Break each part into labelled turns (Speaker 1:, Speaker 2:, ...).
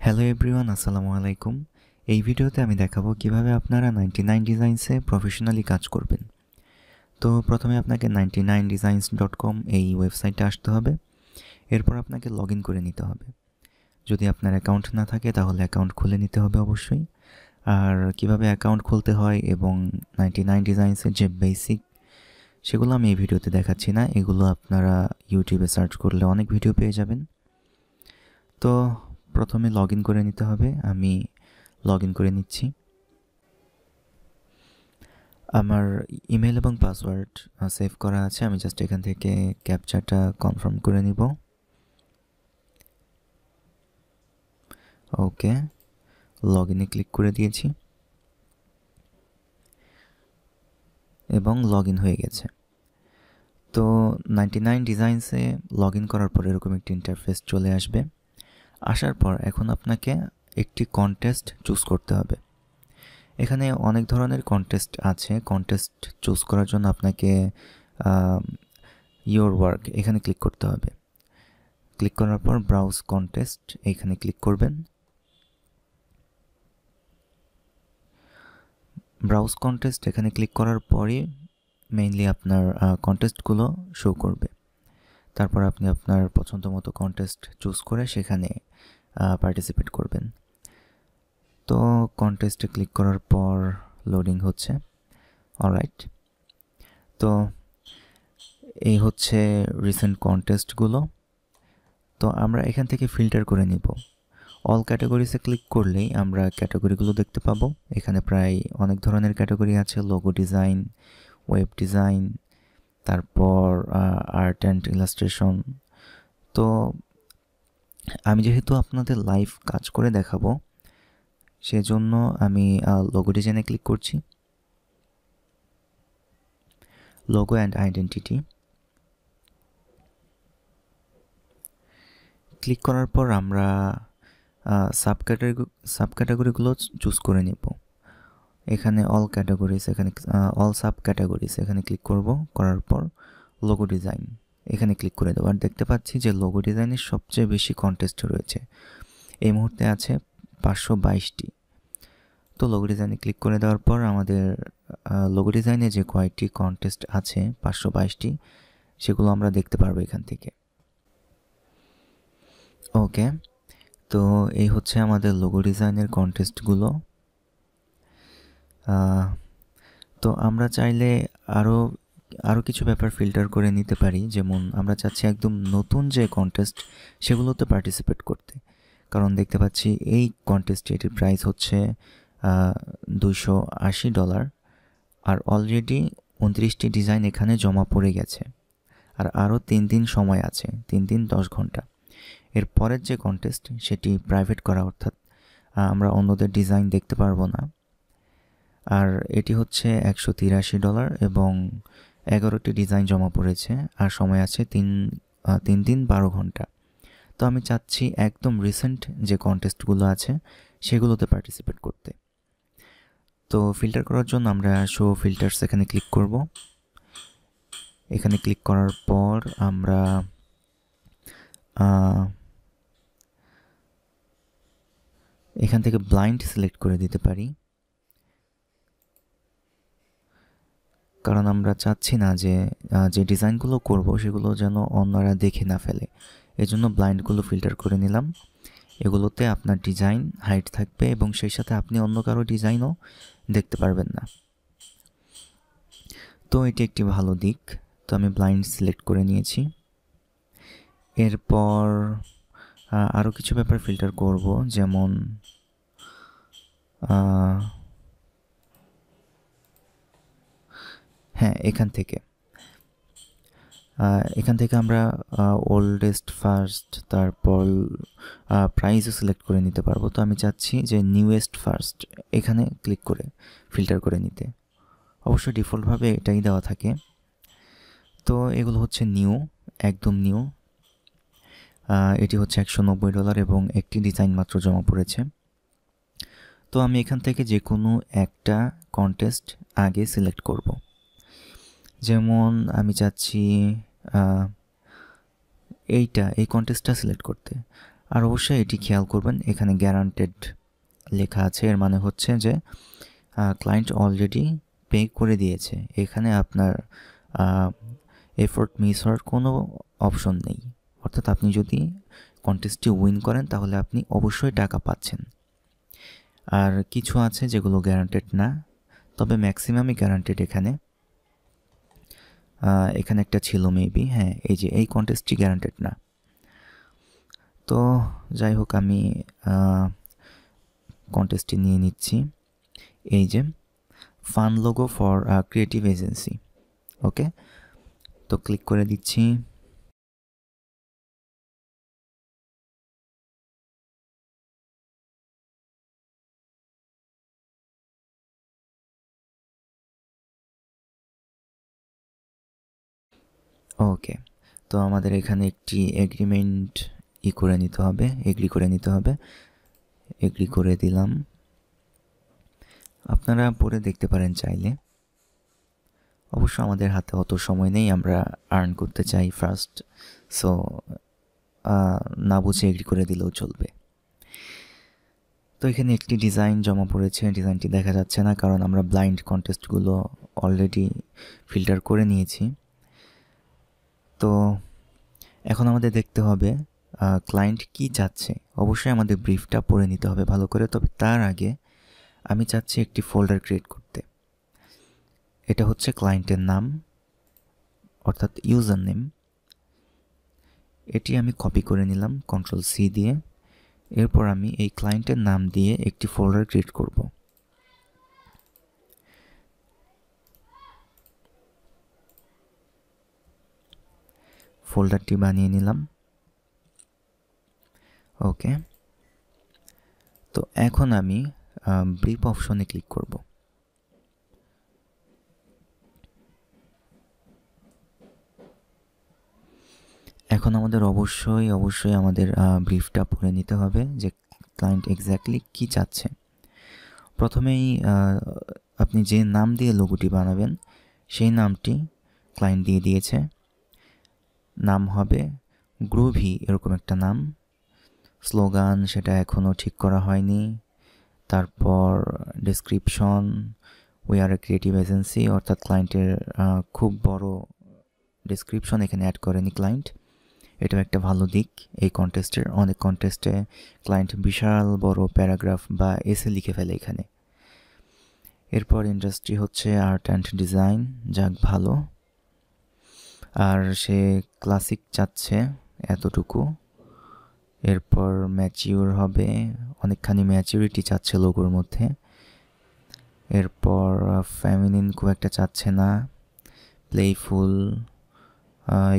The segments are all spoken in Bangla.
Speaker 1: হ্যালো এভরিওয়ান, আসসালামু আলাইকুম। এই ভিডিওতে আমি দেখাবো কিভাবে আপনারা 99 ডিজাইনসে প্রফেশনালি কাজ করবেন। তো প্রথমে আপনাকে 99designs.com এই ওয়েবসাইটে আসতে হবে। এরপর আপনাকে লগ ইন করে নিতে হবে। যদি আপনার অ্যাকাউন্ট না থাকে তাহলে অ্যাকাউন্ট খুলে নিতে হবে অবশ্যই। আর কিভাবে অ্যাকাউন্ট খুলতে হয় এবং 99 ডিজাইনসের যে বেসিক সেগুলো আমি এই ভিডিওতে দেখাচ্ছি না, এগুলো আপনারা ইউটিউবে সার্চ করলে অনেক ভিডিও পেয়ে যাবেন। তো প্রথমে লগ ইন করে নিতে হবে। আমি লগ ইন করে নিচ্ছি। আমার ইমেল এবং পাসওয়ার্ড সেভ করা আছে। আমি জাস্ট এখান থেকে ক্যাপচাটা কনফার্ম করে নিব। ওকে, লগ ইনে ক্লিক করে দিয়েছি এবং লগ ইন হয়ে গেছে। তো 99 ডিজাইনসে লগ ইন করার পর এরকম একটি ইন্টারফেস চলে আসবে। আসার পর এখন আপনাকে একটি কন্টেস্ট চুজ করতে হবে। এখানে অনেক ধরনের কন্টেস্ট আছে। কন্টেস্ট চুজ করার জন্য আপনাকে ইয়োর ওয়ার্ক এখানে ক্লিক করতে হবে। ক্লিক করার পর ব্রাউজ কন্টেস্ট এখানে ক্লিক করবেন। ব্রাউজ কন্টেস্ট এখানে ক্লিক করার পরই মেইনলি আপনার কন্টেস্টগুলো শো করবে। তারপর আপনি আপনার পছন্দ মতো কন্টেস্ট চুজ করে সেখানে পার্টিসিপেট করবেন। তো কন্টেস্টে ক্লিক করার পর লোডিং হচ্ছে। অলরাইট, তো এই হচ্ছে রিসেন্ট কন্টেস্টগুলো। তো আমরা এখান থেকে ফিল্টার করে নিব। অল ক্যাটাগরিসে ক্লিক করলেই আমরা ক্যাটাগরিগুলো দেখতে পাবো। এখানে প্রায় অনেক ধরনের ক্যাটাগরি আছে। লোগো ডিজাইন, ওয়েব ডিজাইন, তারপর আর্ট অ্যান্ড ইলাস্ট্রেশন। তো আমি যেহেতু আপনাদের লাইভ কাজ করে দেখাবো সেজন্য আমি লোগো ডিজাইনে ক্লিক করছি। লোগো অ্যান্ড আইডেন্টিটি ক্লিক করার পর আমরা সাব ক্যাটাগরিগুলো চুজ করে নেব। এখানে অল ক্যাটাগরিজ, এখানে অল সাব ক্যাটাগরিজ এখানে ক্লিক করব। করার পর লোগো ডিজাইন এখানে ক্লিক করে দেবো। আর দেখতে পাচ্ছি যে লোগো ডিজাইনের সবচেয়ে বেশি কন্টেস্ট রয়েছে। এই মুহূর্তে আছে 522টি। তো লোগো ডিজাইনে ক্লিক করে দেওয়ার পর আমাদের লোগো ডিজাইনে যে কয়েকটি কন্টেস্ট আছে 522টি, সেগুলো আমরা দেখতে পারবো এখান থেকে। ওকে, তো এই হচ্ছে আমাদের লোগো ডিজাইনের কন্টেস্টগুলো। তো আমরা চাইলে আরও আরও কিছু ব্যাপার ফিল্টার করে নিতে পারি। যেমন আমরা চাচ্ছি একদম নতুন যে কন্টেস্ট সেগুলোতে পার্টিসিপেট করতে। কারণ দেখতে পাচ্ছি এই কন্টেস্টে এটির প্রাইস হচ্ছে $280। আর অলরেডি 29টি ডিজাইন এখানে জমা পড়ে গেছে। আর আরও 3 দিন সময় আছে, 3 দিন 10 ঘন্টা। এর পরের যে কন্টেস্ট সেটি প্রাইভেট করা, অর্থাৎ আমরা অন্যদের ডিজাইন দেখতে পারবো না। আর এটি হচ্ছে $183 এবং 11টি ডিজাইন জমা পড়েছে। আর সময় আছে 3 দিন 12 ঘন্টা। তো আমি চাচ্ছি একদম রিসেন্ট যে কন্টেস্টগুলো আছে সেগুলোতে পার্টিসিপেট করতে। তো ফিল্টার করার জন্য আমরা শো ফিল্টার্স এখানে ক্লিক করব। এখানে ক্লিক করার পর আমরা এখান থেকে ব্লাইন্ড সিলেক্ট করে দিতে পারি, কারণ আমরা চাচ্ছি না যে যে ডিজাইনগুলো করব সেগুলো যেন অন্যরা দেখে না ফেলে। এজন্য ব্লাইন্ডগুলো ফিল্টার করে নিলাম। এগুলোতে আপনার ডিজাইন হাইড থাকবে এবং সেই সাথে আপনি অন্য কারো ডিজাইনও দেখতে পারবেন না। তো এটি একটি ভালো দিক। তো আমি ব্লাইন্ড সিলেক্ট করে নিয়েছি। এরপর আরও কিছু ব্যাপার ফিল্টার করব, যেমন হ্যাঁ, এখান থেকে আমরা ওল্ডেস্ট ফার্স্ট, তারপর প্রাইসও সিলেক্ট করে নিতে পারবো। তো আমি চাচ্ছি যে নিউয়েস্ট ফার্স্ট এখানে ক্লিক করে ফিল্টার করে নিতে। অবশ্যই ডিফল্টভাবে এটাই দেওয়া থাকে। তো এগুলো হচ্ছে নিউ, একদম নিউ। এটি হচ্ছে $190 এবং একটি ডিজাইন মাত্র জমা পড়েছে। তো আমি এখান থেকে যে কোনো একটা কন্টেস্ট আগে সিলেক্ট করব। যেমন আমি চাচ্ছি এই কন্টেস্টটা সিলেক্ট করতে। আর অবশ্যই এটি খেয়াল করবেন, এখানে গ্যারান্টেড লেখা আছে, এর মানে হচ্ছে যে ক্লায়েন্ট অলরেডি পে করে দিয়েছে, এখানে আপনার এফোর্ট মিস হওয়ার কোনো অপশন নেই। অর্থাৎ আপনি যদি কন্টেস্টটি উইন করেন তাহলে আপনি অবশ্যই টাকা পাচ্ছেন। আর কিছু আছে যেগুলো গ্যারান্টেড না, তবে ম্যাক্সিমামই গ্যারান্টেড। এখানে একটা ছিল মেবি, হ্যাঁ এই যে এই কন্টেস্টটি গ্যারান্টেড না। তো যাই হোক, আমি কন্টেস্টটি নিয়ে নিচ্ছি। এই যে fun logo for creative agency, okay, তো ক্লিক করে দিচ্ছি। ওকে, তো আমাদের এখানে একটি এগ্রিমেন্ট করে নিতে হবে, এগ্রি করে দিলাম। আপনারা পড়ে দেখতে পারেন চাইলে। অবশ্য আমাদের হাতে অত সময় নেই, আমরা আর্ন করতে চাই ফার্স্ট, সো না বুঝে এগ্রি করে দিলেও চলবে। তো এখানে একটি ডিজাইন জমা পড়েছে, ডিজাইনটি দেখা যাচ্ছে না কারণ আমরা ব্লাইন্ড কন্টেস্টগুলো অলরেডি ফিল্টার করে নিয়েছি। তো এখন আমাদের দেখতে হবে ক্লায়েন্ট কি চাচ্ছে। অবশ্যই আমাদের ব্রিফটা পড়ে নিতে হবে ভালো করে, তবে তার আগে আমি চাচ্ছি একটি ফোল্ডার ক্রিয়েট করতে। এটা হচ্ছে ক্লায়েন্টের নাম, অর্থাৎ ইউজার নেম। এটি আমি কপি করে নিলাম Ctrl+C দিয়ে। এরপর আমি এই ক্লায়েন্টের নাম দিয়ে একটি ফোল্ডার ক্রিয়েট করব। ফোল্ডারটি বানিয়ে নিলাম। ওকে, তো এখন আমি ব্রিফ অপশনে ক্লিক করব। এখন আমাদের অবশ্যই আমাদের ব্রিফটা পড়ে নিতে হবে যে ক্লায়েন্ট এক্স্যাক্টলি কি চাচ্ছে। প্রথমেই আপনি যে নাম দিয়ে লোগোটি বানাবেন সেই নামটি ক্লায়েন্ট দিয়ে দিয়েছে। নাম হবে গ্রুভি, এরকম একটা নাম। স্লোগান সেটা এখনও ঠিক করা হয়নি। তারপর description, we are A creative agency, অর্থাৎ ক্লায়েন্টের খুব বড় ডেসক্রিপশন এখানে অ্যাড করেনি ক্লায়েন্ট। এটাও একটা ভালো দিক এই কন্টেস্টের। অনেক কন্টেস্টে ক্লায়েন্ট বিশাল বড় প্যারাগ্রাফ বা এসে লিখে ফেলে এখানে। এরপর ইন্ডাস্ট্রি হচ্ছে আর্ট অ্যান্ড ডিজাইন, যাক ভালো। আর সে ক্লাসিক চাচ্ছে এতটুকু। এরপর ম্যাচিউর হবে, অনেকখানি ম্যাচিউরিটি চাচ্ছে লোগোর মধ্যে। এরপর ফেমিনিন খুব একটা চাচ্ছে না, প্লেফুল,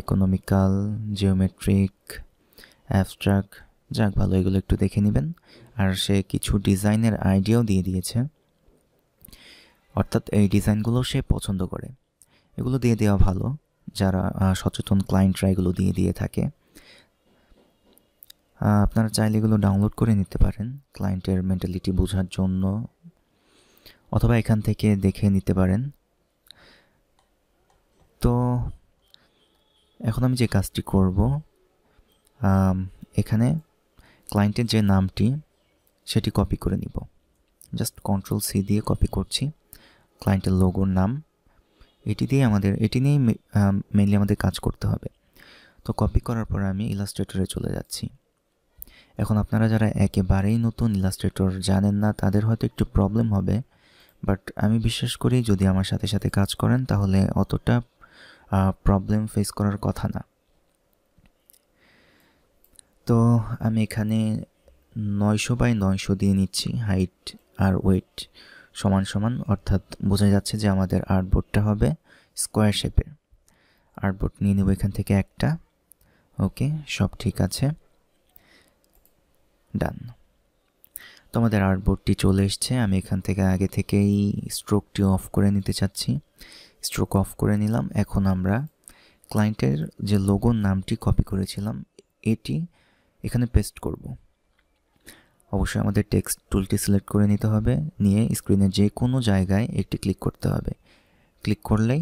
Speaker 1: ইকোনমিক্যাল, জিওমেট্রিক, অ্যাবস্ট্রাক্ট, যাক ভালো, এগুলো একটু দেখে নেবেন। আর সে কিছু ডিজাইনের আইডিয়াও দিয়ে দিয়েছে, অর্থাৎ এই ডিজাইনগুলো সে পছন্দ করে। এগুলো দিয়ে দেওয়া ভালো, যারা সচেতন ক্লায়েন্টরা এগুলো দিয়ে থাকে। আপনারা চাইলে এগুলো ডাউনলোড করে নিতে পারেন ক্লায়েন্টের মেন্টালিটি বোঝার জন্য, অথবা এখান থেকে দেখে নিতে পারেন। তো এখন আমি যে কাজটি করব, এখানে ক্লায়েন্টের যে নামটি সেটি কপি করে নিব। জাস্ট Ctrl+C দিয়ে কপি করছি ক্লায়েন্টের লোগোর নাম। এটি নিয়েই মেইনলি আমাদের কাজ করতে হবে। তো কপি করার পর আমি ইলাস্ট্রেটরে চলে যাচ্ছি। এখন আপনারা যারা একেবারেই নতুন ইলাস্ট্রেটর জানেন না তাদের হয়তো একটু প্রবলেম হবে, বাট আমি বিশ্বাস করি যদি আমার সাথে সাথে কাজ করেন তাহলে অতটা প্রবলেম ফেস করার কথা না। তো আমি এখানে 900x900 দিয়ে নিচ্ছি, হাইট আর ওয়েট সমান, অর্থাৎ বোঝা যাচ্ছে যে আমাদের আর্টবোর্ডটা হবে স্কোয়ার শেপের। আর্টবোর্ড নিয়ে নেব এখান থেকে একটা। ওকে, সব ঠিক আছে, ডান। তো আমাদের আর্টবোর্ডটি চলে এসছে। আমি এখান থেকে আগে থেকেই স্ট্রোকটি অফ করে নিতে চাচ্ছি, স্ট্রোক অফ করে নিলাম। এখন আমরা ক্লায়েন্টের যে লোগোর নামটি কপি করেছিলাম এটি এখানে পেস্ট করব। অবশ্যই আমাদের টেক্সট টুলটি সিলেক্ট করে নিতে হবে, নিয়ে স্ক্রিনের যে কোনো জায়গায় একটি ক্লিক করতে হবে। ক্লিক করলেই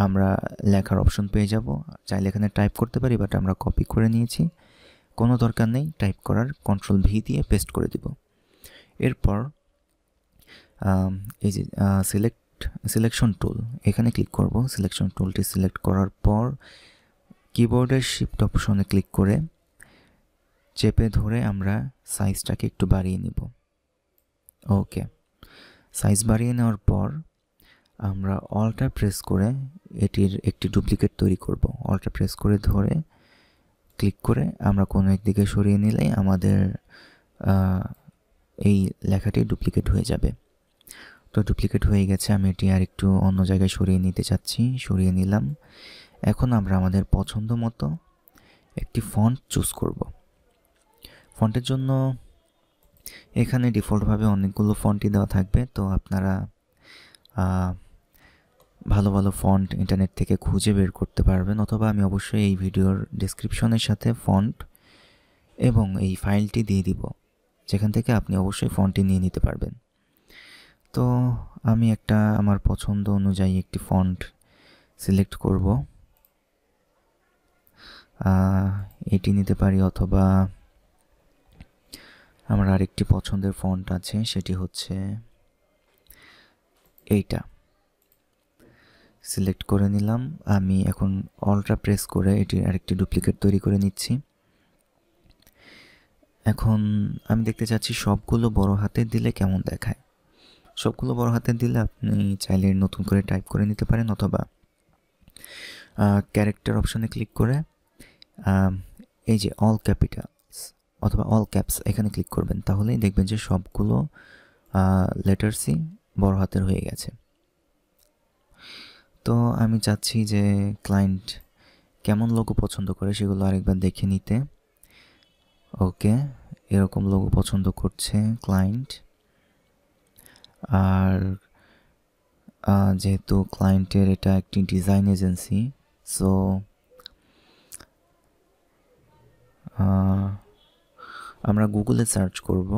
Speaker 1: আমরা লেখার অপশন পেয়ে যাব। চাইলে এখানে টাইপ করতে পারি, বাট আমরা কপি করে নিয়েছি। কোনো দরকার নেই টাইপ করার, Ctrl+V দিয়ে পেস্ট করে দিব। এরপর এই যে সিলেকশন টুল, এখানে ক্লিক করব। সিলেকশন টুলটি সিলেক্ট করার পর কিবোর্ডের শিফট অপশনে ক্লিক করে চেপে ধরে আমরা সাইজটাকে একটু বাড়িয়ে নিব। ওকে, সাইজ বাড়িয়ে নেওয়ার পর আমরা অল্টা প্রেস করে এটির একটি ডুপ্লিকেট তৈরি করব। অল্টা প্রেস করে ধরে ক্লিক করে আমরা কোনো একদিকে সরিয়ে নিলেই আমাদের এই লেখাটি ডুপ্লিকেট হয়ে যাবে। তো ডুপ্লিকেট হয়ে গেছে, আমি এটি আর একটু অন্য জায়গায় সরিয়ে নিতে চাচ্ছি, সরিয়ে নিলাম। এখন আমরা আমাদের পছন্দ মতো একটি ফন্ট চুজ করব। ফন্টের জন্য এখানে ডিফল্টভাবে অনেকগুলো ফন্টই দেওয়া থাকবে, তো আপনারা ভালো ভালো ফন্ট ইন্টারনেট থেকে খুঁজে বের করতে পারবেন, অথবা আমি অবশ্যই এই ভিডিওর ডেসক্রিপশনের সাথে ফন্ট এবং এই ফাইলটি দিয়ে দিব, যেখান থেকে আপনি অবশ্যই ফন্টটি নিয়ে নিতে পারবেন। তো আমি আমার পছন্দ অনুযায়ী একটি ফন্ট সিলেক্ট করব, এটি নিতে পারি, অথবা আমার আরেকটি পছন্দের ফন্ট আছে, সেটি হচ্ছে এইটা। সিলেক্ট করে নিলাম। আমি এখন অল্টা প্রেস করে এটির আরেকটি ডুপ্লিকেট তৈরি করে নিচ্ছি। এখন আমি দেখতে চাচ্ছি সবগুলো বড় হাতে দিলে কেমন দেখায়। সবগুলো বড় হাতে দিলে আপনি চাইলে নতুন করে টাইপ করে নিতে পারেন, অথবা ক্যারেক্টার অপশনে ক্লিক করে এই যে অল ক্যাপিটালস অথবা অল ক্যাপস এখানে ক্লিক করবেন, তাহলেই দেখবেন যে সবগুলো লেটার্সই বড় হাতের হয়ে গেছে। তো আমি চাচ্ছি যে ক্লায়েন্ট কেমন লোগো পছন্দ করে সেগুলো আরেকবার দেখে নিতে। ওকে, এরকম লোগো পছন্দ করছে ক্লায়েন্ট। আর যেহেতু ক্লায়েন্টের এটা একটি ডিজাইন এজেন্সি, সো আমরা গুগলে সার্চ করব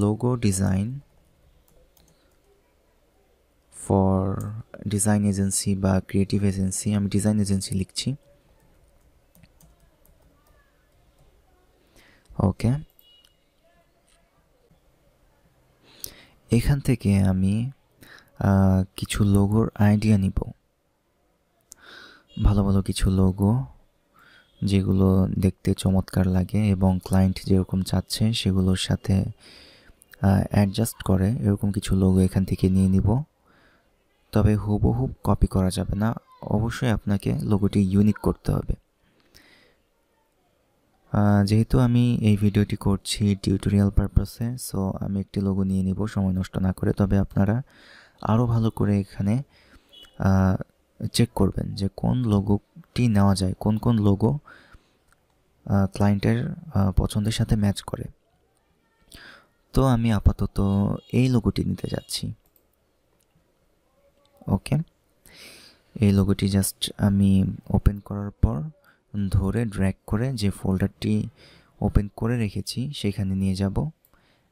Speaker 1: logo design for design agency বা ক্রিয়েটিভ এজেন্সি। আমি ডিজাইন এজেন্সি লিখছি। ওকে, এখান থেকে আমি কিছু লোগোর আইডিয়া নিব, ভালো ভালো কিছু লোগো যেগুলো দেখতে চমৎকার লাগে এবং ক্লায়েন্ট যেরকম চাচ্ছে সেগুলোর সাথে অ্যাডজাস্ট করে, এরকম কিছু লোগো এখান থেকে নিয়ে নিব। তবে হুবহু কপি করা যাবে না, অবশ্যই আপনাকে লোগোটি ইউনিক করতে হবে। যেহেতু আমি এই ভিডিওটি করছি টিউটোরিয়াল পারপাসে, সো আমি একটি লোগো নিয়ে নিব সময় নষ্ট না করে। তবে আপনারা আরও ভালো করে এখানে চেক করবেন যে কোন লোগোটি নেওয়া যায়, কোন কোন লোগো ক্লায়েন্টের পছন্দের সাথে ম্যাচ করে। তো আমি আপাতত এই লোগোটি নিতে যাচ্ছি। ওকে, এই লোগোটি জাস্ট আমি ওপেন করার পর ধরে ড্র্যাগ করে যে ফোল্ডারটি ওপেন করে রেখেছি সেখানে নিয়ে যাব।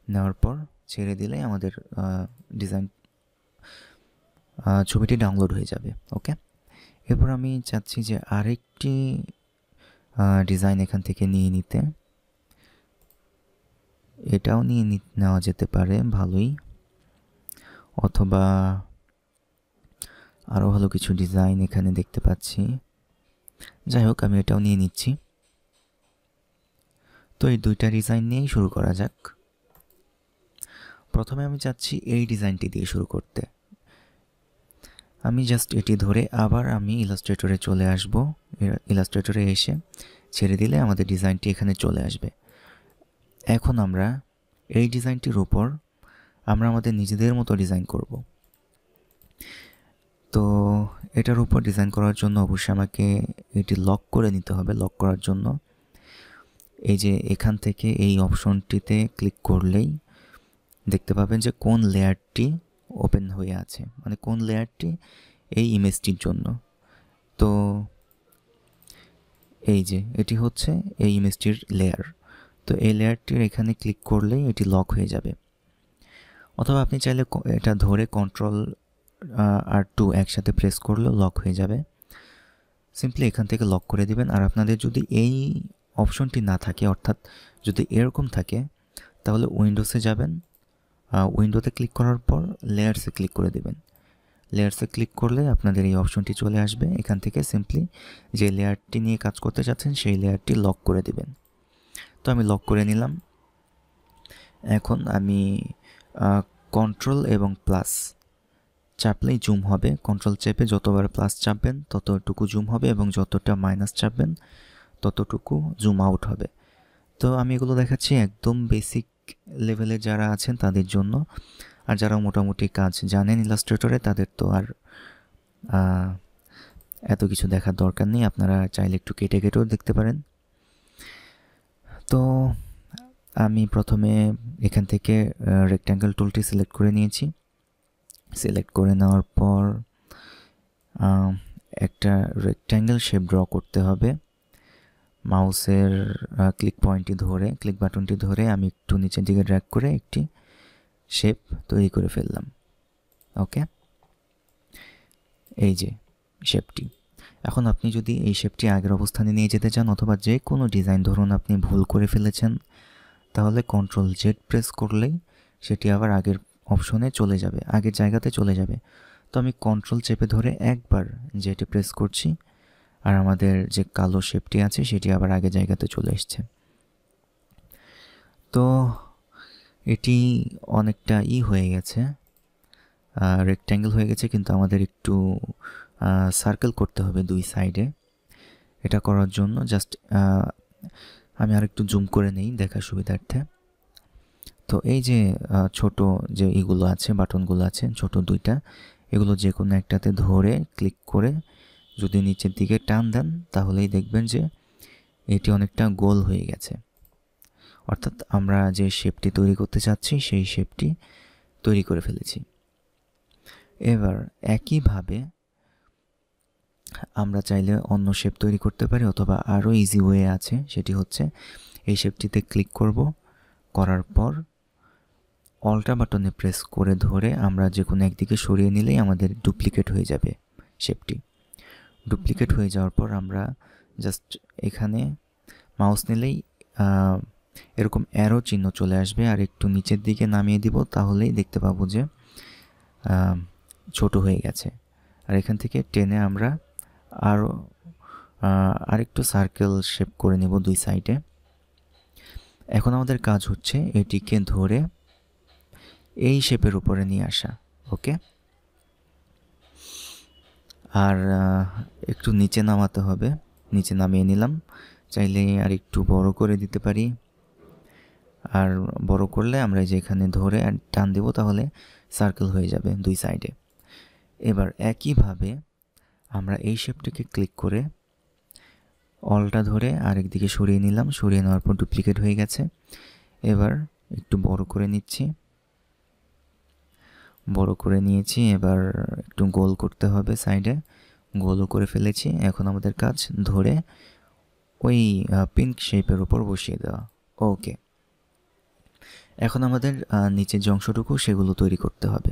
Speaker 1: নেওয়ার পর ছেড়ে দিলে আমাদের ডিজাইন ছবিটি ডাউনলোড হয়ে যাবে। ওকে, এরপর আমি চাচ্ছি যে আরেকটি ডিজাইন এখান থেকে নিয়ে নিতে। এটাও নিয়ে নেওয়া যেতে পারে ভালোই, অথবা আরও ভালো কিছু ডিজাইন এখানে দেখতে পাচ্ছি। যাই হোক, আমি এটাও নিয়ে নিচ্ছি। তো এই দুইটা ডিজাইন নিয়েই শুরু করা যাক। প্রথমে আমি চাচ্ছি এই ডিজাইনটি দিয়ে শুরু করতে। আমি জাস্ট এটি ধরে আবার আমি ইলাস্ট্রেটরে চলে আসব। ইলাস্ট্রেটরে এসে ছেড়ে দিলে আমাদের ডিজাইনটি এখানে চলে আসবে। এখন আমরা এই ডিজাইনটির উপর আমরা আমাদের নিজেদের মতো ডিজাইন করব। তো এটার উপর ডিজাইন করার জন্য অবশ্যই আমাকে এটি লক করে নিতে হবে। লক করার জন্য এই যে এখান থেকে এই অপশনটিতে ক্লিক করলেই দেখতে পাবেন যে কোন লেয়ারটি ওপেন হয়ে আছে, মানে কোন লেয়ারটি এই ইমেজটির জন্য। তো এই যে এটি হচ্ছে এই ইমেজটির লেয়ার। তো এই লেয়ারটির এখানে ক্লিক করলেই এটি লক হয়ে যাবে, অথবা আপনি চাইলে এটা ধরে Ctrl+R2 একসাথে প্রেস করলেও লক হয়ে যাবে। সিম্পলি এখান থেকে লক করে দিবেন। আর আপনাদের যদি এই অপশনটি না থাকে, অর্থাৎ যদি এরকম থাকে, তাহলে উইন্ডোসে যাবেন, উইন্ডোতে ক্লিক করার পর লেয়ার্সে ক্লিক করে দেবেন। লেয়ার্সে ক্লিক করলে আপনাদের এই অপশনটি চলে আসবে। এখান থেকে সিম্পলি যে লেয়ারটি নিয়ে কাজ করতে চাচ্ছেন সেই লেয়ারটি লক করে দিবেন। তো আমি লক করে নিলাম। এখন আমি কন্ট্রোল এবং প্লাস চাপলেই জুম হবে। কন্ট্রোল চেপে যতবার প্লাস চাপবেন ততটুকু জুম হবে, এবং যতটা মাইনাস চাপবেন ততটুকু জুম আউট হবে। তো আমি এগুলো দেখাচ্ছি একদম বেসিক লেভেলে যারা আছেন তাদের জন্য। আর যারা মোটামুটি কাজ জানেন ইলাস্ট্রেটরে, তাদের তো আর এত কিছু দেখার দরকার নেই। আপনারা চাইলে একটু কেটে কেটেও দেখতে পারেন। তো আমি প্রথমে এখান থেকে রেক্ট্যাঙ্গেল টুলটি সিলেক্ট করে নিয়েছি। সিলেক্ট করে নেওয়ার পর একটা রেক্ট্যাঙ্গেল শেপ ড্র করতে হবে। মাউসের ক্লিক পয়েন্টটি ধরে, ক্লিক বাটনটি ধরে আমি একটু নিচের দিকে ড্র্যাগ করে একটি শেপ তৈরি করে ফেললাম। ওকে, এই যে শেপটি। এখন আপনি যদি এই শেপটি আগের অবস্থানে নিয়ে যেতে চান, অথবা যে কোনো ডিজাইন ধরুন আপনি ভুল করে ফেলেছেন, তাহলে কন্ট্রোল জেড প্রেস করলেই সেটি আবার আগের অপশনে চলে যাবে, আগের জায়গাতে চলে যাবে। তো আমি কন্ট্রোল চেপে ধরে একবার জেডে প্রেস করছি, আর আমাদের যে কালো শেপটি আছে সেটি আবার আগের জায়গাতে চলে এসছে। তো এটি অনেকটা হয়ে গেছে, রেক্ট্যাঙ্গেল হয়ে গেছে, কিন্তু আমাদের একটু সার্কেল করতে হবে দুই সাইডে। এটা করার জন্য জাস্ট আমি আরেকটু জুম করে নেই দেখার সুবিধার্থে। তো এই যে ছোট যে এগুলো আছে, বাটনগুলো আছে ছোট দুইটা, এগুলো যে কোনো একটাতে ধরে ক্লিক করে যদি নিচের দিকে টান দেন, তাহলেই দেখবেন যে এটি অনেকটা গোল হয়ে গেছে। অর্থাৎ আমরা যে শেপটি তৈরি করতে চাচ্ছি সেই শেপটি তৈরি করে ফেলেছি। এবার একইভাবে আমরা চাইলে অন্য শেপ তৈরি করতে পারি, অথবা আরও ইজি ওয়ে আছে। সেটি হচ্ছে এই শেপটিতে ক্লিক করব, করার পর অল্টা বাটনে প্রেস করে ধরে আমরা যে কোনো একদিকে সরিয়ে নিলেই আমাদের ডুপ্লিকেট হয়ে যাবে শেপটি। ডুপ্লিকেট হয়ে যাওয়ার পর আমরা জাস্ট এখানে মাউস নিলেই এরকম অ্যারো চিহ্ন চলে আসবে, আর একটু নিচের দিকে নামিয়ে দিব, তাহলেই দেখতে পাবো যে ছোট হয়ে গেছে। আর এখান থেকে টেনে আমরা আরেকটু সার্কেল শেপ করে নেব দুই সাইডে। এখন আমাদের কাজ হচ্ছে এটিকে ধরে এই শেপের উপরে নিয়ে আসা। ওকে, আর একটু নিচে নামাতে হবে। নিচে নামিয়ে নিলাম। চাইলে আর একটু বড় করে দিতে পারি, আর বড় করলে আমরা যে এখানে ধরে টান দেব, তাহলে সার্কেল হয়ে যাবে দুই সাইডে। এবার একইভাবে আমরা এই শেপটিকে ক্লিক করে অলটা ধরে আরেকদিকে সরিয়ে নিলাম। সরিয়ে নেওয়ার পর ডুপ্লিকেট হয়ে গেছে। এবার একটু বড় করে নিচ্ছি, বড় করে নিয়েছি। এবার একটু গোল করতে হবে, সাইডে গোলও করে ফেলেছি। এখন আমাদের কাজ ধরে ওই পিঙ্ক শেপের উপর বসিয়ে দেওয়া। ওকে, এখন আমাদের নিচের যে অংশটুকু সেগুলো তৈরি করতে হবে।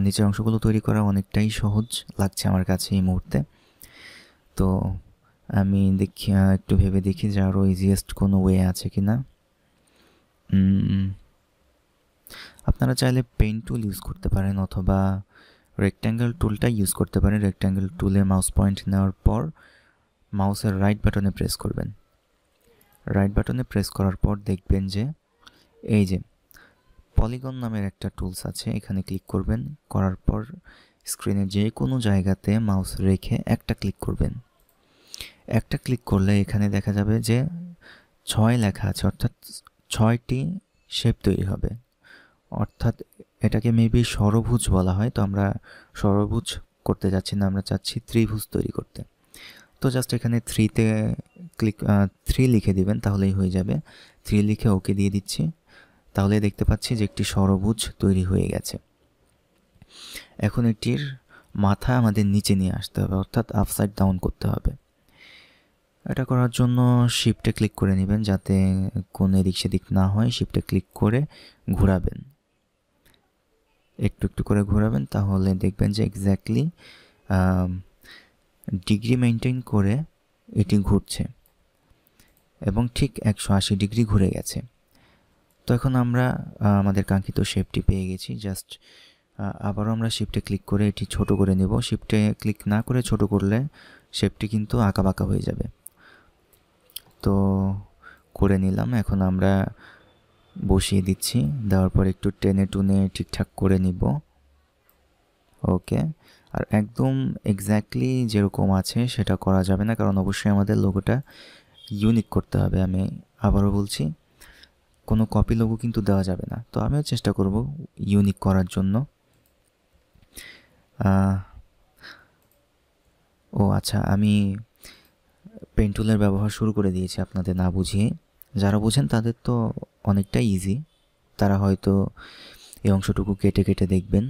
Speaker 1: নিচের অংশগুলো তৈরি করা অনেকটাই সহজ লাগছে আমার কাছে এই মুহূর্তে। তো আমি দেখি, একটু ভেবে দেখি যে আরও ইজিয়েস্ট কোনো ওয়ে আছে কি না। আপনারা চাইলে পেন টুল ইউজ করতে পারেন, অথবা রেক্ট্যাঙ্গেল টুলটা ইউজ করতে পারেন। রেক্ট্যাঙ্গেল টুলে মাউস পয়েন্ট নেওয়ার পর মাউসের রাইট বাটনে প্রেস করবেন। রাইট বাটনে প্রেস করার পর দেখবেন যে এই যে পলিগন নামের একটা টুলস আছে, এখানে ক্লিক করবেন। করার পর স্ক্রিনের যে কোনো জায়গাতে মাউস রেখে একটা ক্লিক করবেন। একটা ক্লিক করলে এখানে দেখা যাবে যে 6 লেখা আছে, অর্থাৎ 6টি শেপ তৈরি হবে। অর্থাৎ এটাকে মেবি ষড়ভুজ বলা হয়। তো আমরা ষড়ভুজ করতে যাচ্ছি না, আমরা চাচ্ছি ত্রিভুজ তৈরি করতে। তো জাস্ট এখানে 3 লিখে দিবেন, তাহলেই হয়ে যাবে। 3 লিখে ওকে দিয়ে দিচ্ছি, তাহলে দেখতে পাচ্ছি যে একটি ষড়ভুজ তৈরি হয়ে গেছে। এখন এটির মাথা আমাদের নিচে নিয়ে আসতে হবে, অর্থাৎ আপসাইড ডাউন করতে হবে। এটা করার জন্য শিফটে ক্লিক করে নেবেন, যাতে কোনো এদিক সেদিক না হয়। শিফটে ক্লিক করে ঘোরাবেন, একটু একটু করে ঘোরাবেন, তাহলে দেখবেন যে এক্স্যাক্টলি ডিগ্রি মেনটেন করে এটি ঘুরছে এবং ঠিক 180 ডিগ্রি ঘুরে গেছে। তো এখন আমরা আমাদের কাঙ্ক্ষিত শেপটি পেয়ে গেছি। জাস্ট আবারও আমরা শিফটে ক্লিক করে এটি ছোট করে নেব। শিফটে ক্লিক না করে ছোট করলে শেপটি কিন্তু আঁকাবাঁকা হয়ে যাবে। তো করে নিলাম। এখন আমরা বসিয়ে দিচ্ছি, দেওয়ার পর একটু টেনে টুনে ঠিকঠাক করে নিব। ওকে, আর একদম এক্স্যাক্টলি যেরকম আছে সেটা করা যাবে না, কারণ অবশ্যই আমাদের লোগোটা ইউনিক করতে হবে। আমি আবারও বলছি, কোনো কপি লোগো কিন্তু দেওয়া যাবে না। তো আমিও চেষ্টা করব ইউনিক করার জন্য। ও আচ্ছা, আমি পেন টুলের ব্যবহার শুরু করে দিয়েছি আপনাদের না বুঝিয়ে। যারা বোঝেন তাদের তো অনেকটাই ইজি, তারা হয়তো এই অংশটুকু কেটে কেটে দেখবেন।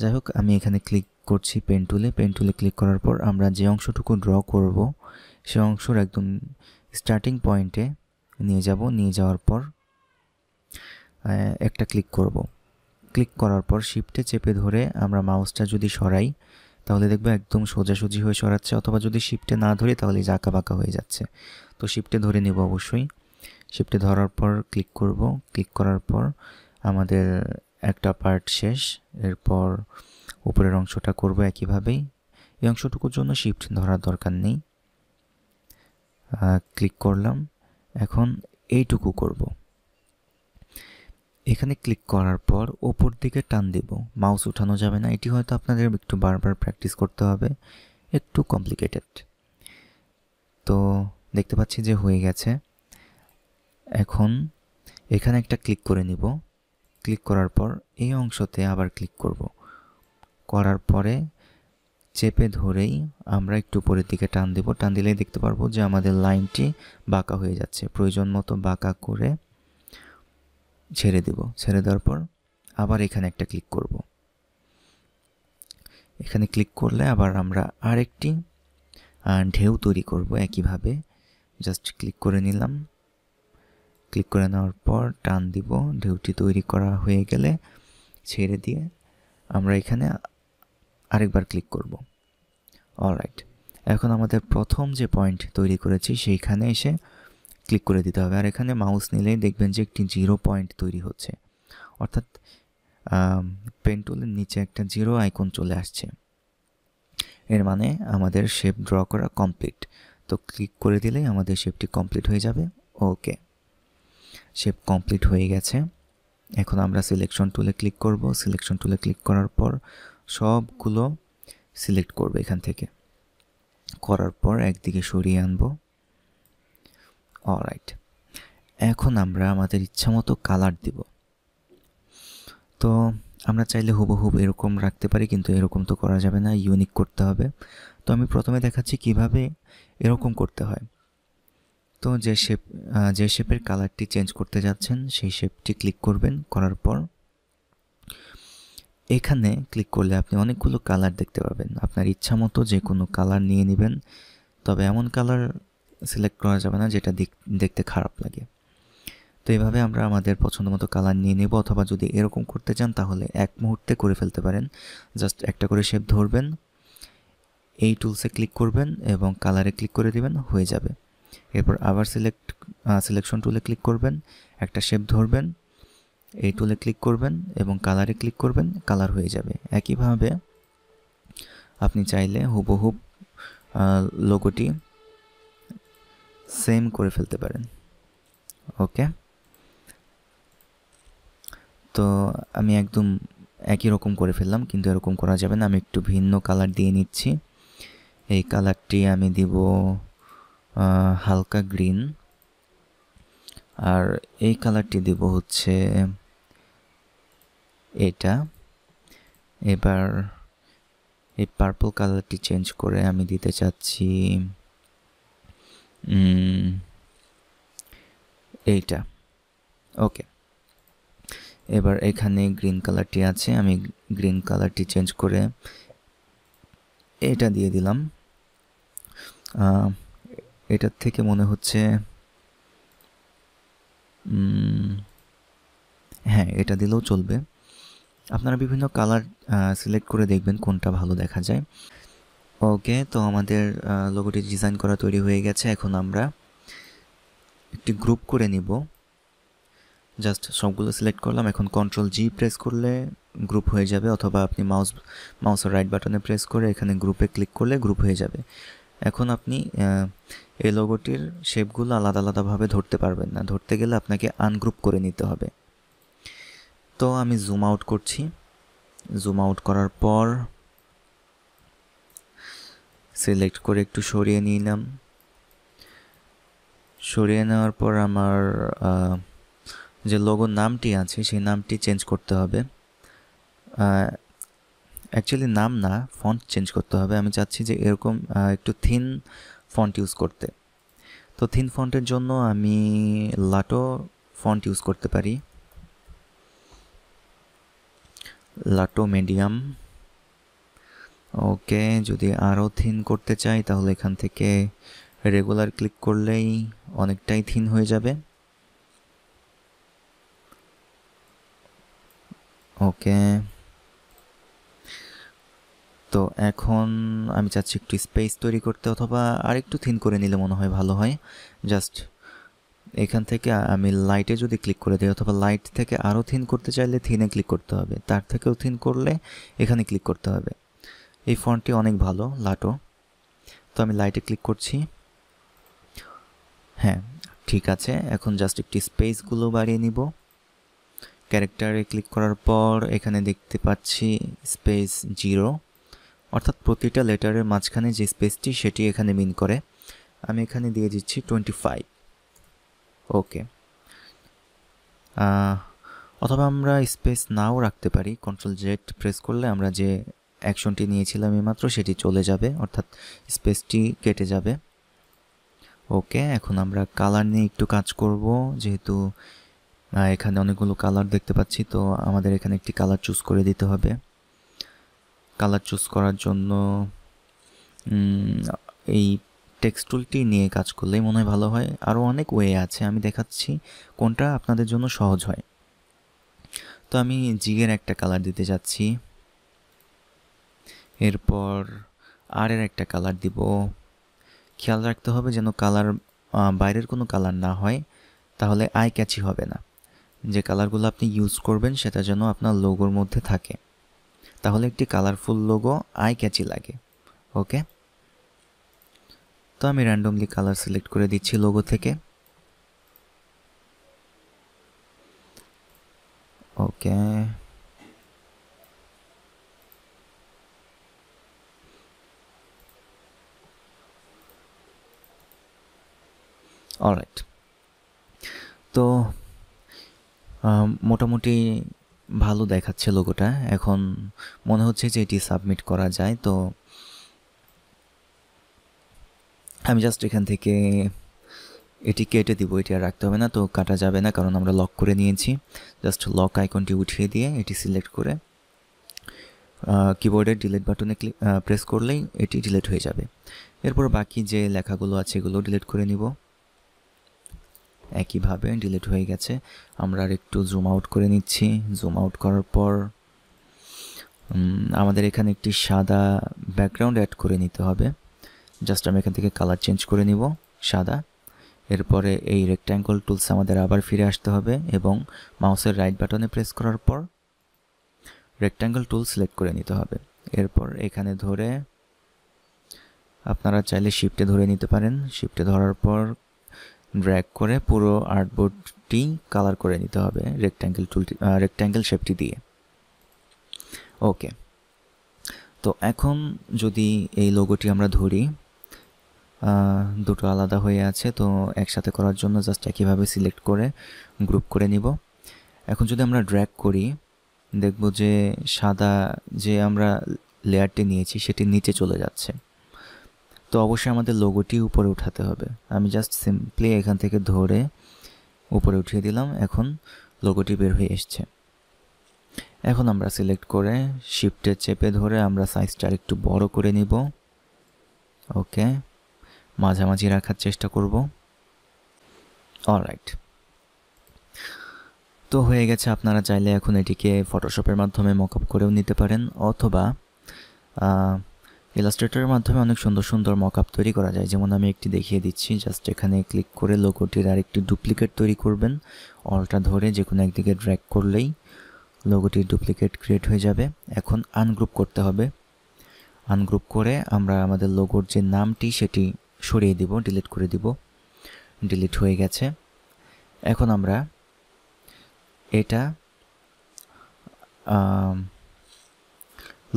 Speaker 1: যাই হোক, আমি এখানে ক্লিক করছি পেন টুলে। পেন টুলে ক্লিক করার পর আমরা যে অংশটুকু ড্র করব সে অংশের একদম স্টার্টিং পয়েন্টে নিয়ে যাব। নিয়ে যাওয়ার পর একটা ক্লিক করব। ক্লিক করার পর শিফটে চেপে ধরে আমরা মাউসটা যদি সরাই তাহলে দেখবো একদম সোজাসুজি হয়ে সরাচ্ছে, অথবা যদি শিফটে না ধরি তাহলে আঁকা বাঁকা হয়ে যাচ্ছে। তো শিফটে ধরে নেব অবশ্যই। শিফটে ধরার পর ক্লিক করব। ক্লিক করার পর আমাদের একটা পার্ট শেষ। এরপর উপরের অংশটা করব একইভাবেই। এই অংশটুকুর জন্য শিফট ধরার দরকার নেই। ক্লিক করলাম। এখন এইটুকু করব। এখানে ক্লিক করার পর ওপর দিকে টান দেব। মাউস উঠানো যাবে না। এটি হয়তো আপনাদের একটু বারবার প্র্যাকটিস করতে হবে, একটু কমপ্লিকেটেড। তো দেখতে পাচ্ছি যে হয়ে গেছে। এখন এখানে একটা ক্লিক করে নিব। ক্লিক করার পর এই অংশতে আবার ক্লিক করব। করার পরে চেপে ধরেই আমরা একটু উপরের দিকে টান দেব। টান দিলেই দেখতে পারবো যে আমাদের লাইনটি বাঁকা হয়ে যাচ্ছে। প্রয়োজন মতো বাঁকা করে ছেড়ে দেব। ছেড়ে দেওয়ার পর আবার এখানে একটা ক্লিক করব। এখানে ক্লিক করলে আবার আমরা আরেকটি ঢেউ তৈরি করব একইভাবে। জাস্ট ক্লিক করে নিলাম। ক্লিক করে নেওয়ার পর টান দিব। ঢেউটি তৈরি করা হয়ে গেলে ছেড়ে দিয়ে আমরা এখানে আরেকবার ক্লিক করব। অলরাইট, এখন আমাদের প্রথম যে পয়েন্ট তৈরি করেছি সেইখানে এসে ক্লিক করে দিতে হবে। আর এখানে মাউস নিলেই দেখবেন যে একটি 0 পয়েন্ট তৈরি হচ্ছে, অর্থাৎ পেন টুলের নিচে একটা 0 আইকন চলে আসছে। এর মানে আমাদের শেপ ড্র করা কমপ্লিট। তো ক্লিক করে দিলেই আমাদের শেপটি কমপ্লিট হয়ে যাবে। ওকে, শেপ কমপ্লিট হয়ে গেছে। এখন আমরা সিলেকশন টুলে ক্লিক করব। সিলেকশন টুলে ক্লিক করার পর সবগুলো সিলেক্ট করব এখান থেকে। করার পর একদিকে সরিয়ে আনব। অলরাইট, এখন আমরা আমাদের ইচ্ছামতো কালার দিব। তো আমরা চাইলে হুবহু এরকম রাখতে পারি, কিন্তু এরকম তো করা যাবে না, ইউনিক করতে হবে। তো আমি প্রথমে দেখাচ্ছি কিভাবে এরকম করতে হয়। তো যে শেপের কালারটি চেঞ্জ করতে যাচ্ছেন সেই শেপটি ক্লিক করবেন। করার পর এখানে ক্লিক করলে আপনি অনেকগুলো কালার দেখতে পাবেন। আপনার ইচ্ছা মতো যে কোনো কালার নিয়ে নেবেন, তবে এমন কালার সিলেক্ট করা যাবে না যেটা দেখতে খারাপ লাগে। তো এইভাবে আমরা আমাদের পছন্দ মতো কালার নিয়ে নেব, অথবা যদি এরকম করতে চান তাহলে এক মুহূর্তে করে ফেলতে পারেন। জাস্ট একটা করে শেপ ধরবেন, এই টুলসে ক্লিক করবেন এবং কালারে ক্লিক করে দিবেন, হয়ে যাবে। এরপর আবার সিলেকশন টুলে ক্লিক করবেন, একটা শেপ ধরবেন, এই টুলে ক্লিক করবেন এবং কালারে ক্লিক করবেন, কালার হয়ে যাবে। একইভাবে আপনি চাইলে হুবহুব লোগোটি সেম করে ফেলতে পারেন। ওকে, তো আমি একদম একই রকম করে ফেললাম, কিন্তু এরকম করা যাবে না। আমি একটু ভিন্ন কালার দিয়ে নিচ্ছি। এই কালারটি আমি দিব হালকা গ্রিন, আর এই কালারটি দিব হচ্ছে এটা। এবার এই পার্পল কালারটি চেঞ্জ করে আমি দিতে চাচ্ছি এইটা। ওকে, এবার এখানে গ্রিন কালারটি আছে, আমি গ্রিন কালারটি চেঞ্জ করে এটা দিয়ে দিলাম। এটার থেকে মনে হচ্ছে হ্যাঁ, এটা দিলেও চলবে। আপনারা বিভিন্ন কালার সিলেক্ট করে দেখবেন কোনটা ভালো দেখা যায়। ওকে, তো আমাদের লোগোটি ডিজাইন করা তৈরি হয়ে গেছে। এখন আমরা একটি গ্রুপ করে নিব। জাস্ট সবগুলো সিলেক্ট করলাম। এখন Ctrl+G প্রেস করলে গ্রুপ হয়ে যাবে, অথবা আপনি মাউসের রাইট বাটনে প্রেস করে এখানে গ্রুপে ক্লিক করলে গ্রুপ হয়ে যাবে। এখন আপনি এই লোগোটির শেপগুলো আলাদা আলাদাভাবে ধরতে পারবেন না। ধরতে গেলে আপনাকে আনগ্রুপ করে নিতে হবে। তো আমি জুম আউট করছি। জুম আউট করার পর সিলেক্ট করে একটু সরিয়ে নিলাম। সরিয়ে নেওয়ার পর আমার যে লোগোর নামটি আছে সেই নামটি চেঞ্জ করতে হবে। অ্যাকচুয়ালি নাম না, ফন্ট চেঞ্জ করতে হবে। আমি চাচ্ছি যে এরকম একটু থিন ফন্ট ইউজ করতে। তো থিন ফন্টের জন্য আমি লাটো ফন্ট ইউজ করতে পারি, লাটো মিডিয়াম। ওকে, যদি আরও থিন করতে চাই তাহলে এখান থেকে রেগুলার ক্লিক করলেই অনেকটাই থিন হয়ে যাবে। ওকে, তো এখন আমি চাচ্ছি একটু স্পেস তৈরি করতে, অথবা আরেকটু থিন করে নিলে মনে হয় ভালো হয়। জাস্ট এখান থেকে আমি লাইটে যদি ক্লিক করে দিই, অথবা লাইট থেকে আরও থিন করতে চাইলে থিনে ক্লিক করতে হবে, তার থেকেও থিন করলে এখানে ক্লিক করতে হবে। এই ফন্টটি অনেক ভালো, লাটো। তো আমি লাইটে ক্লিক করছি। হ্যাঁ, ঠিক আছে। এখন জাস্ট একটি স্পেসগুলো বাড়িয়ে নিব। ক্যারেক্টারে ক্লিক করার পর এখানে দেখতে পাচ্ছি স্পেস 0, অর্থাৎ প্রতিটা লেটারের মাঝখানে যে স্পেসটি সেটি এখানে মিন করে। আমি এখানে দিয়ে দিচ্ছি 25। ওকে, অথবা আমরা স্পেস নাও রাখতে পারি। Ctrl+Z প্রেস করলে আমরা যে অ্যাকশনটি নিয়েছিলাম এইমাত্র সেটি চলে যাবে, অর্থাৎ স্পেসটি কেটে যাবে। ওকে, এখন আমরা কালার নিয়ে একটু কাজ করব। যেহেতু এখানে অনেকগুলো কালার দেখতে পাচ্ছি, তো আমাদের এখানে একটি কালার চুজ করে দিতে হবে। কালার চুজ করার জন্য এই টেক্সট টুলটি নিয়ে কাজ করলেই মনে হয় ভালো হয়। আরও অনেক ওয়ে আছে, আমি দেখাচ্ছি কোনটা আপনাদের জন্য সহজ হয়। তো আমি জিগের একটা কালার দিতে যাচ্ছি, এরপর আর এর একটা কালার দিব। খেয়াল রাখতে হবে যেন কালার বাইরের কোনো কালার না হয়, তাহলে আই ক্যাচি হবে না। যে কালারগুলো আপনি ইউজ করবেন সেটা যেন আপনার লোগোর মধ্যে থাকে, তাহলে একটি কালারফুল লোগো আই ক্যাচি লাগে। ওকে, তো আমি র্যান্ডমলি কালার সিলেক্ট করে দিচ্ছি লোগো থেকে। ওকে, অলরাইট। তো মোটামুটি ভালো দেখাচ্ছে লোগোটা। এখন মনে হচ্ছে যে এটি সাবমিট করা যায়। তো আমি জাস্ট এখান থেকে এটি কেটে দিব, এটি আর রাখতে হবে না। তো কাটা যাবে না কারণ আমরা লক করে নিয়েছি। জাস্ট লক আইকনটি উঠিয়ে দিয়ে এটি সিলেক্ট করে কিবোর্ডের ডিলিট বাটনে প্রেস করলেই এটি ডিলিট হয়ে যাবে। এরপর বাকি যে লেখাগুলো আছে এগুলো ডিলিট করে নিব। একইভাবে ডিলিট হয়ে গেছে। আমরা আর একটু জুম আউট করে নিচ্ছি। জুম আউট করার পর আমাদের এখানে একটি সাদা ব্যাকগ্রাউন্ড অ্যাড করে নিতে হবে। জাস্ট আমি এখান থেকে কালার চেঞ্জ করে নিব সাদা। এরপরে এই রেক্ট্যাঙ্গল টুলস আমাদের আবার ফিরে আসতে হবে এবং মাউসের রাইট বাটনে প্রেস করার পর রেক্ট্যাঙ্গল টুল সিলেক্ট করে নিতে হবে। এরপর এখানে ধরে আপনারা চাইলে শিফটে ধরে নিতে পারেন। শিফটে ধরার পর ড্র্যাগ করে পুরো আর্টবোর্ডটি কালার করে নিতে হবে রেক্ট্যাঙ্গল শেপটি দিয়ে। ওকে, তো এখন যদি এই লোগোটি আমরা ধরি, দুটো আলাদা হয়ে আছে, তো একসাথে করার জন্য জাস্ট একইভাবে সিলেক্ট করে গ্রুপ করে নিব। এখন যদি আমরা ড্র্যাগ করি দেখব যে সাদা যে আমরা লেয়ারটি নিয়েছি সেটি নিচে চলে যাচ্ছে। তো অবশ্যই আমাদের লোগোটি উপরে উঠাতে হবে। আমি জাস্ট সিম্পলি এখান থেকে ধরে উপরে উঠিয়ে দিলাম। এখন লোগোটি বের হয়ে এসছে। এখন আমরা সিলেক্ট করে শিফটে চেপে ধরে আমরা সাইজটা একটু বড় করে নিব। ওকে, মাঝামাঝি রাখার চেষ্টা করব। অলরাইট, তো হয়ে গেছে। আপনারা চাইলে এখন এটিকে ফটোশপের মাধ্যমে মকআপ করেও নিতে পারেন, অথবা ইলাস্ট্রেটরের মাধ্যমে অনেক সুন্দর সুন্দর মকআপ তৈরি করা যায়, যেমন আমি একটি দেখিয়ে দিচ্ছি। জাস্ট এখানে ক্লিক করে লোগোটির আরেকটি ডুপ্লিকেট তৈরি করবেন। অলটা ধরে যে কোনো একদিকে ড্র্যাগ করলেই লোগোটির ডুপ্লিকেট ক্রিয়েট হয়ে যাবে। এখন আনগ্রুপ করতে হবে। আনগ্রুপ করে আমরা আমাদের লোগোর যে নামটি সেটি সরিয়ে দিব, ডিলিট করে দিব। ডিলিট হয়ে গেছে। এখন আমরা এটা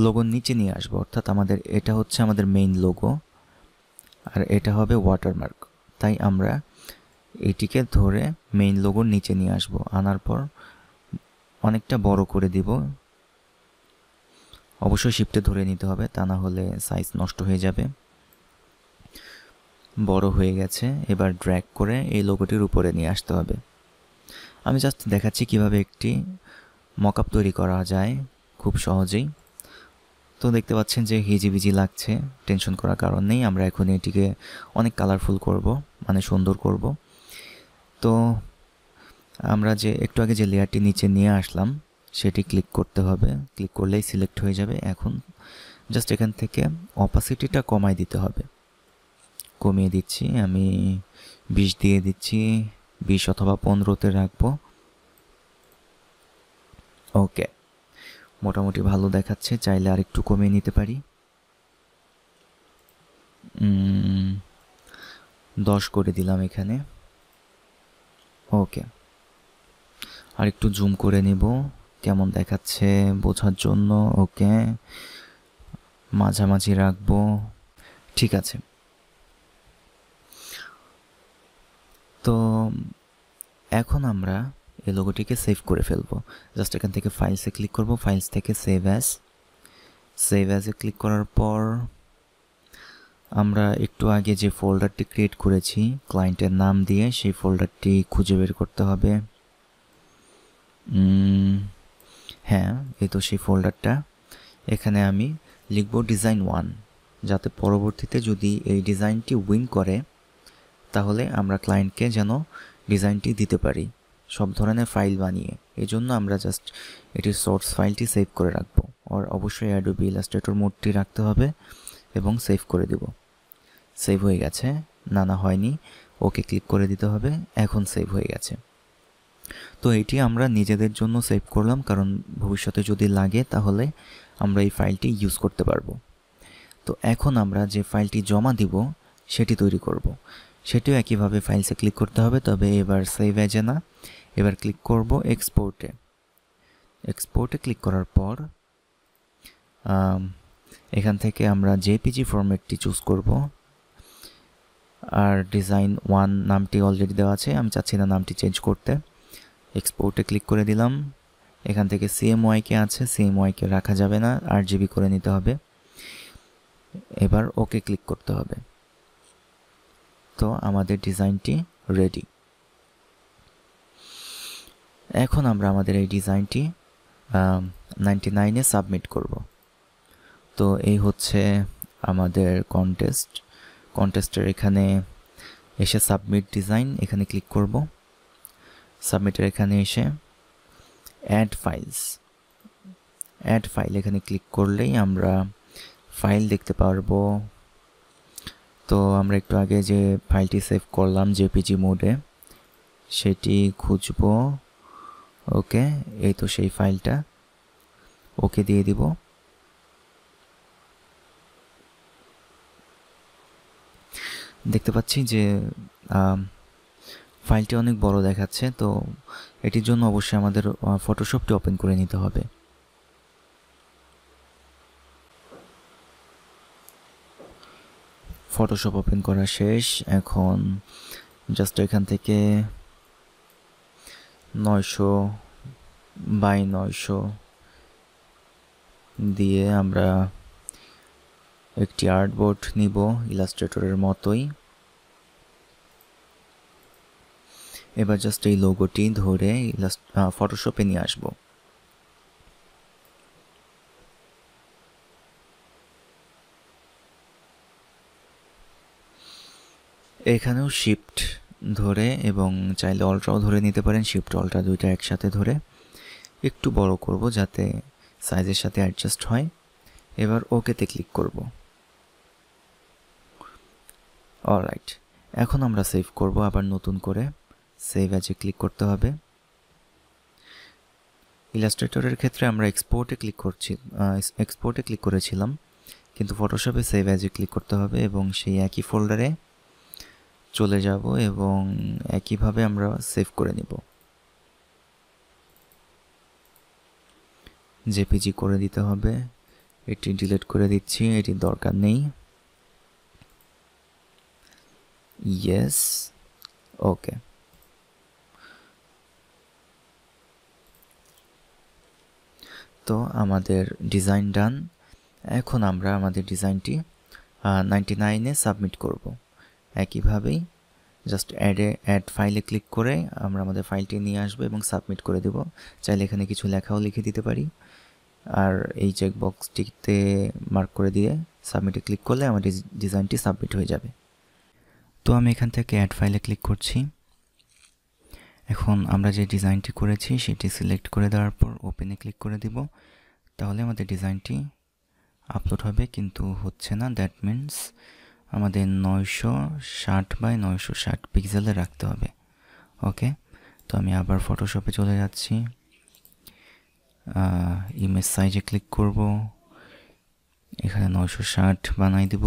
Speaker 1: লোগোর নিচে নিয়ে আসবো, অর্থাৎ আমাদের এটা হচ্ছে আমাদের মেইন লোগো আর এটা হবে ওয়াটারমার্ক। তাই আমরা এটিকে ধরে মেইন লোগোর নিচে নিয়ে আসব। আনার পর অনেকটা বড় করে দিব। অবশ্যই শিফটে ধরে নিতে হবে, তা না হলে সাইজ নষ্ট হয়ে যাবে। বড় হয়ে গেছে। এবার ড্র্যাগ করে এই লোগোটির উপরে নিয়ে আসতে হবে। আমি জাস্ট দেখাচ্ছি কিভাবে একটি মকআপ তৈরি করা যায় খুব সহজেই। তো দেখতে পাচ্ছেন যে হিজিবিজি লাগছে, টেনশন করার কারণ নেই। আমরা এখন এটিকে অনেক কালারফুল করব, মানে সুন্দর করব। তো আমরা যে একটু আগে যে লেয়ারটি নিচে নিয়ে আসলাম সেটি ক্লিক করতে হবে। ক্লিক করলেই সিলেক্ট হয়ে যাবে। এখন জাস্ট এখান থেকে অপাসিটিটা কমাই দিতে হবে। কমিয়ে দিচ্ছি, আমি 20 দিয়ে দিচ্ছি, 20 অথবা 15তে রাখবো। ওকে, মোটামুটি ভালো দেখাচ্ছে। চাইলে আর একটু কমিয়ে নিতে পারি। 10 করে দিলাম এখানে। ওকে, আর একটু জুম করে নিব কেমন দেখাচ্ছে বোঝার জন্য। ওকে, মাঝামাঝি রাখবো। ঠিক আছে। তো এখন আমরা এই লোগোটিকে সেভ করে ফেলবো। জাস্ট এখান থেকে ফাইলসে ক্লিক করব, ফাইলস থেকে সেভ অ্যাজে ক্লিক করার পর আমরা একটু আগে যে ফোল্ডারটি ক্রিয়েট করেছি ক্লায়েন্টের নাম দিয়ে, সেই ফোল্ডারটি খুঁজে বের করতে হবে। হ্যাঁ, এই তো সেই ফোল্ডারটা। এখানে আমি লিখব ডিজাইন 1, যাতে পরবর্তীতে যদি এই ডিজাইনটি উইন করে তাহলে আমরা ক্লায়েন্টকে যেন ডিজাইনটি দিতে পারি সব ধরনের ফাইল বানিয়ে। এই জন্য আমরা জাস্ট এটির সোর্স ফাইলটি সেভ করে রাখবো। আর অবশ্যই অ্যাডোবি ইলাস্ট্রেটর মোডটি রাখতে হবে এবং সেভ করে দেব। সেভ হয়ে গেছে। না হয়নি, ওকে ক্লিক করে দিতে হবে। এখন সেভ হয়ে গেছে। তো এটি আমরা নিজেদের জন্য সেভ করলাম, কারণ ভবিষ্যতে যদি লাগে তাহলে আমরা এই ফাইলটি ইউজ করতে পারবো। তো এখন আমরা যে ফাইলটি জমা দিব সেটি তৈরি করব। সেটিও একইভাবে ফাইলসে ক্লিক করতে হবে, তবে এবার সেভ অ্যাজে না, এবার ক্লিক করব এক্সপোর্টে ক্লিক করার পর এখান থেকে আমরা জেপিজি ফরম্যাটটি চুজ করব। আর ডিজাইন 1 নামটি অলরেডি দেওয়া আছে, আমি চাচ্ছি না নামটি চেঞ্জ করতে। এক্সপোর্টে ক্লিক করে দিলাম। এখান থেকে সিএমওয়াইকে আছে, সিএমওয়াইকে রাখা যাবে না, আরজিবি করে নিতে হবে। এবার ওকে ক্লিক করতে হবে। তো আমাদের ডিজাইনটি রেডি। এখন আমরা আমাদের এই ডিজাইনটি 99-এ সাবমিট করব। তো এই হচ্ছে আমাদের কন্টেস্টের এখানে এসে সাবমিট ডিজাইন, এখানে ক্লিক করব। সাবমিটের এখানে এসে অ্যাড ফাইল এখানে ক্লিক করলেই আমরা ফাইল দেখতে পারবো। তো আমরা একটু আগে যে ফাইলটি সেভ করলাম জেপিজি মোডে সেটি খুঁজব। ওকে, এই তো সেই ফাইলটা। ওকে দিয়ে দিব। দেখতে পাচ্ছি যে ফাইলটি অনেক বড় দেখাচ্ছে। তো এটির জন্য অবশ্যই আমাদের ফটোশপটি ওপেন করে নিতে হবে। ফটোশপ ওপেন করা শেষ। এখন জাস্ট এখান থেকে 900x900 দিয়ে আমরা একটি আর্টবোর্ড নিব ইলাস্ট্রেটরের মতোই। এবার জাস্ট এই লোগোটি ধরে ফটোশপে নিয়ে আসব। এখানেও শিফট ধরে এবং চাইলে অল্ট্রাও ধরে নিতে পারেন। শিফট অল্ট্রা দুইটা একসাথে ধরে একটু বড় করব যাতে সাইজের সাথে অ্যাডজাস্ট হয়। এবার ওকেতে ক্লিক করব। অলরাইট, এখন আমরা সেভ করব আবার নতুন করে। সেভ অ্যাজে ক্লিক করতে হবে। ইলাস্ট্রেটরের ক্ষেত্রে আমরা এক্সপোর্টে ক্লিক করেছিলাম, কিন্তু ফটোশপে সেভ অ্যাজে ক্লিক করতে হবে এবং সেই একই ফোল্ডারে চলে যাব এবং একইভাবে আমরা সেভ করে নিব। জেপিজি করে দিতে হবে। এটি ডিলিট করে দিচ্ছি, এটি দরকার নেই। ইয়েস, ওকে। তো আমাদের ডিজাইন ডান। এখন আমরা আমাদের ডিজাইনটি 99-এ সাবমিট করব। একইভাবেই জাস্ট অ্যাড ফাইলে ক্লিক করে আমরা আমাদের ফাইলটি নিয়ে আসবো এবং সাবমিট করে দেব। চাইলে এখানে কিছু লেখাও লিখে দিতে পারি, আর এই চেকবক্সটিতে মার্ক করে দিয়ে সাবমিটে ক্লিক করলে আমার ডিজাইনটি সাবমিট হয়ে যাবে। তো আমি এখান থেকে অ্যাড ফাইলে ক্লিক করছি। এখন আমরা যে ডিজাইনটি করেছি সেটি সিলেক্ট করে দেওয়ার পর ওপেনে ক্লিক করে দিব। তাহলে আমাদের ডিজাইনটি আপলোড হবে, কিন্তু হচ্ছে না। দ্যাট মিনস আমাদের 960x960 পিক্সেলে রাখতে হবে। ওকে, তো আমি আবার ফটোশপে চলে যাচ্ছি। ইমেজ সাইজে ক্লিক করব, এখানে 960 বানাই দিব।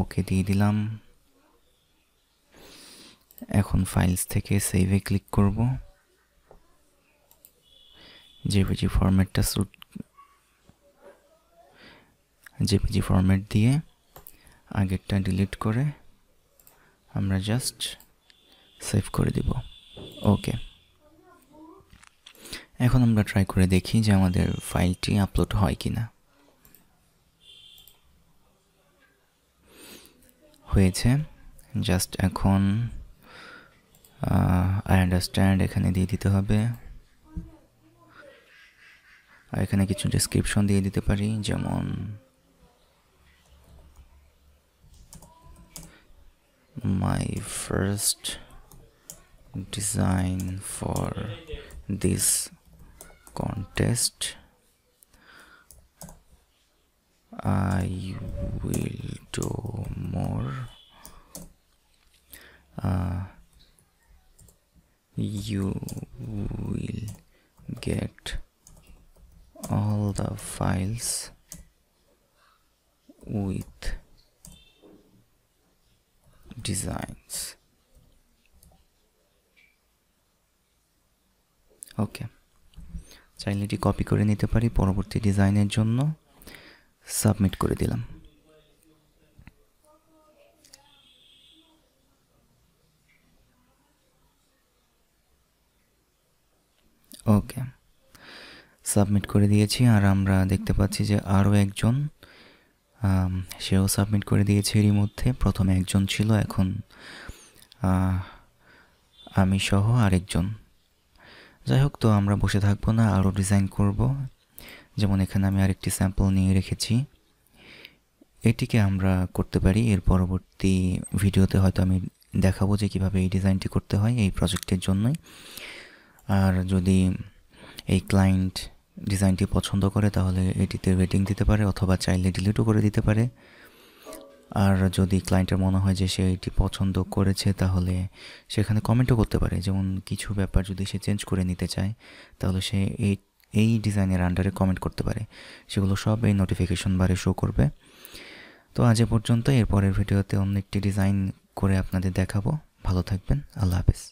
Speaker 1: ওকে দিয়ে দিলাম। এখন ফাইলস থেকে সেভে ক্লিক করব। জেপিজি ফরম্যাট দিয়ে আগেরটা ডিলিট করে আমরা জাস্ট সেভ করে দিব। ওকে, এখন আমরা ট্রাই করে দেখি যে আমাদের ফাইলটি আপলোড হয় কিনা। হয়েছে। জাস্ট এখন আই আন্ডারস্ট্যান্ড এখানে দিয়ে দিতে হবে, আর এখানে কিছু ডেসক্রিপশন দিয়ে দিতে পারি, যেমন my first design for this contest. I will do more. You will get all the files with designs. ওকে, চাইলে এটি কপি করে নিতে পারি পরবর্তী ডিজাইনের জন্য। সাবমিট করে দিলাম। ওকে, সাবমিট করে দিয়েছি। আর আমরা দেখতে পাচ্ছি যে আরও একজন সেও সাবমিট করে দিয়েছে। এরই মধ্যে প্রথমে একজন ছিল, এখন আমি সহ আরেকজন। যাই হোক, তো আমরা বসে থাকবো না, আরও ডিজাইন করব। যেমন এখানে আমি আরেকটি স্যাম্পল নিয়ে রেখেছি, এটিকে আমরা করতে পারি। এর পরবর্তী ভিডিওতে হয়তো আমি দেখাবো যে কীভাবে এই ডিজাইনটি করতে হয় এই প্রজেক্টের জন্যই। আর যদি এই ক্লায়েন্ট ডিজাইনটি পছন্দ করে তাহলে এটিতে রেটিং দিতে পারে, অথবা চাইলে ডিলিটও করে দিতে পারে। আর যদি ক্লায়েন্টের মনে হয় যে সে এটি পছন্দ করেছে তাহলে সেখানে কমেন্টও করতে পারে। যেমন কিছু ব্যাপার যদি সে চেঞ্জ করে নিতে চায় তাহলে সে এই ডিজাইনের আন্ডারে কমেন্ট করতে পারে। সেগুলো সব এই নোটিফিকেশন বারে শো করবে। তো আজ পর্যন্ত, এরপরের ভিডিওতে অন্য একটি ডিজাইন করে আপনাদের দেখাবো। ভালো থাকবেন, আল্লাহ হাফেজ।